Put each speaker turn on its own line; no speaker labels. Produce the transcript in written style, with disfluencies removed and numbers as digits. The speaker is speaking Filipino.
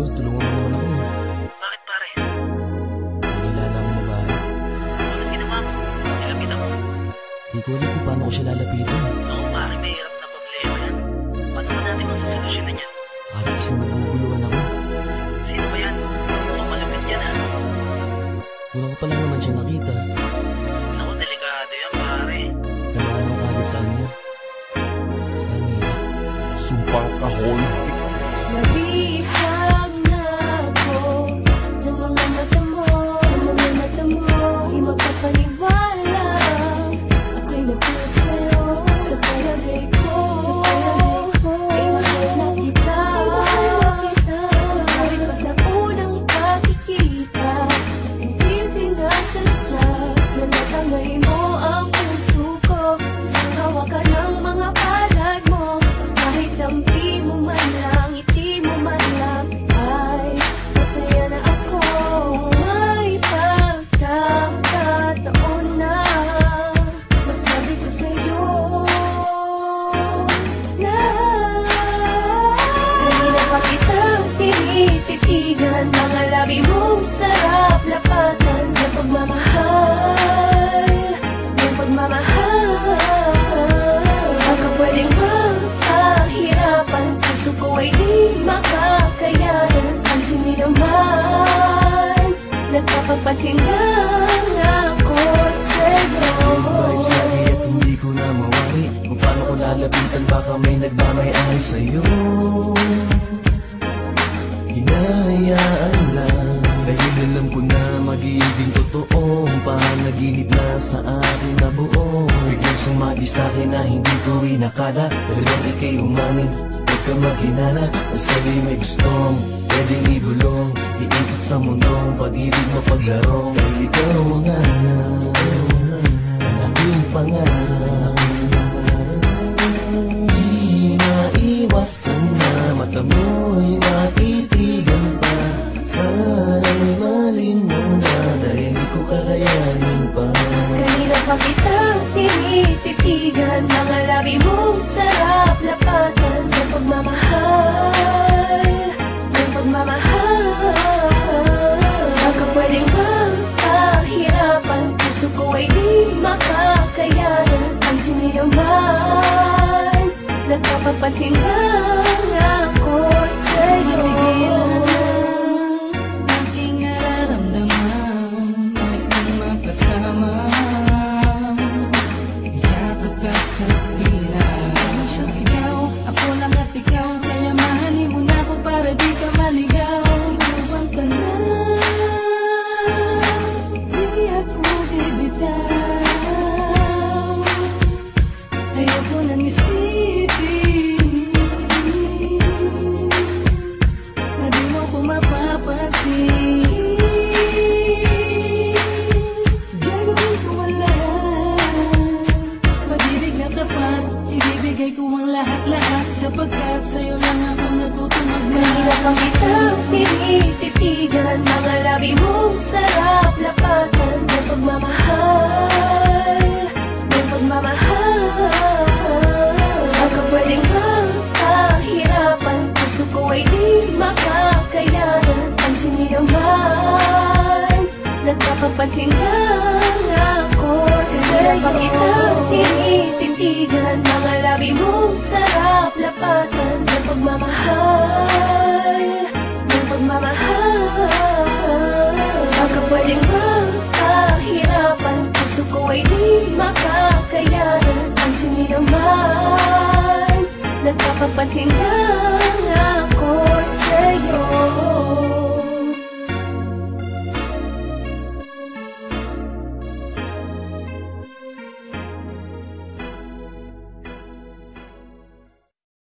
Tol, tulungan mo naman ako.
Bakit pare?
Nakilala akong babae.
Anong ginawa mo? Nilapitan mo?
Di ko alam kung paano ko siya lalapitan.
Ako pare, may hirap na problema yan. Paano ba natin masasolusyonan yan?
Parang kasi maguguluhan ako.
Sino ba yan? Mukhang malapit yan ha.
Wala ko pa lang naman siya nakita.
Naku, delikado yan pare.
Namaan ako kagad sa kanya. Basta ang hirap.
Sumpang Kahon.
Nabihag na ako ng mga mata mo, di magpapaniwala. Ako'y nagpulat sa'yo sa palagay ko, ay mahal na kita. Kahit pa sa unang pagkikita, hindi sinasadya na natangay mo ang puso ko. Isang hawakan ng mga palad mo, kahit dampi mo man lang, ngiti mo man lang, ay masaya na ako. May pagkakataon na masabi ko sa'yo na kanina pa kitang tinititigan, mga labi mong sarap lapatan ng pagmamahal, ng pagmamahal. Baka pwedeng magpahirapan, puso ko ay di makakayanan. Ang sindi naman, nagpapagpasingang ako sa'yo.
Vibes lagi at hindi ko na mawari. Kung paano ko lalapitan, baka may nagmamayari sa'yo. Hinahayaan lang, dahil alam ko na magiging totoo ang panaginip na sa akin na buo. Biglang sumagi sa'kin na hindi ko inakala, talagang ika'y umamin, huwag ka maghinala. Masa'yo'y may gustong pwedeng ibulong, iikot sa mundong pag-ibig mapaglaro. Dahil ikaw ang hanap ang aking pangarap. Di maiwasan na mata mo'y matitigan pa. Sana'y malinong na dahil di ko kakayanin pa.
Kanina pa kitang tinititigan, mga labi mong sarap lapatan ng pagmamahal, ng pagmamahal. Baka pwedeng magpahirapan, puso ko ay di makakayanan. Ang sindi naman, nagpapagpasingang ako sa'yo.
Aking nararamdaman, nais nang magkasama. Yakap ka sa pilang, siyang sigaw, ako lang at ikaw. Kaya mahalin mo na ako para di ka maligaw. Buwang ka na, di ako bibitaw. Ayoko nang isipin na di mo ko mapapansin. Gagawin ko ang lahat, pag-ibig na tapat, ibibigay ko ang lahat-lahat, sapagkat sa'yo lang ako natutong
Kanina pa kitang tinititigan, mga labi mong sarap lapatan ng pagmamahal, ng pagmamahal. Baka pwedeng magpahirapan, puso ko ay di makakayanan. Ang sindi naman, nagpapagpasingang ako sa'yo. Pa kitang tinititigan, mga labi mong sarap lapatan ng pagmamahal, ng pagmamahal. Baka pwedeng magpahirapan, puso ko ay di makakayanan. Ang sindi naman, nagpapagpasingang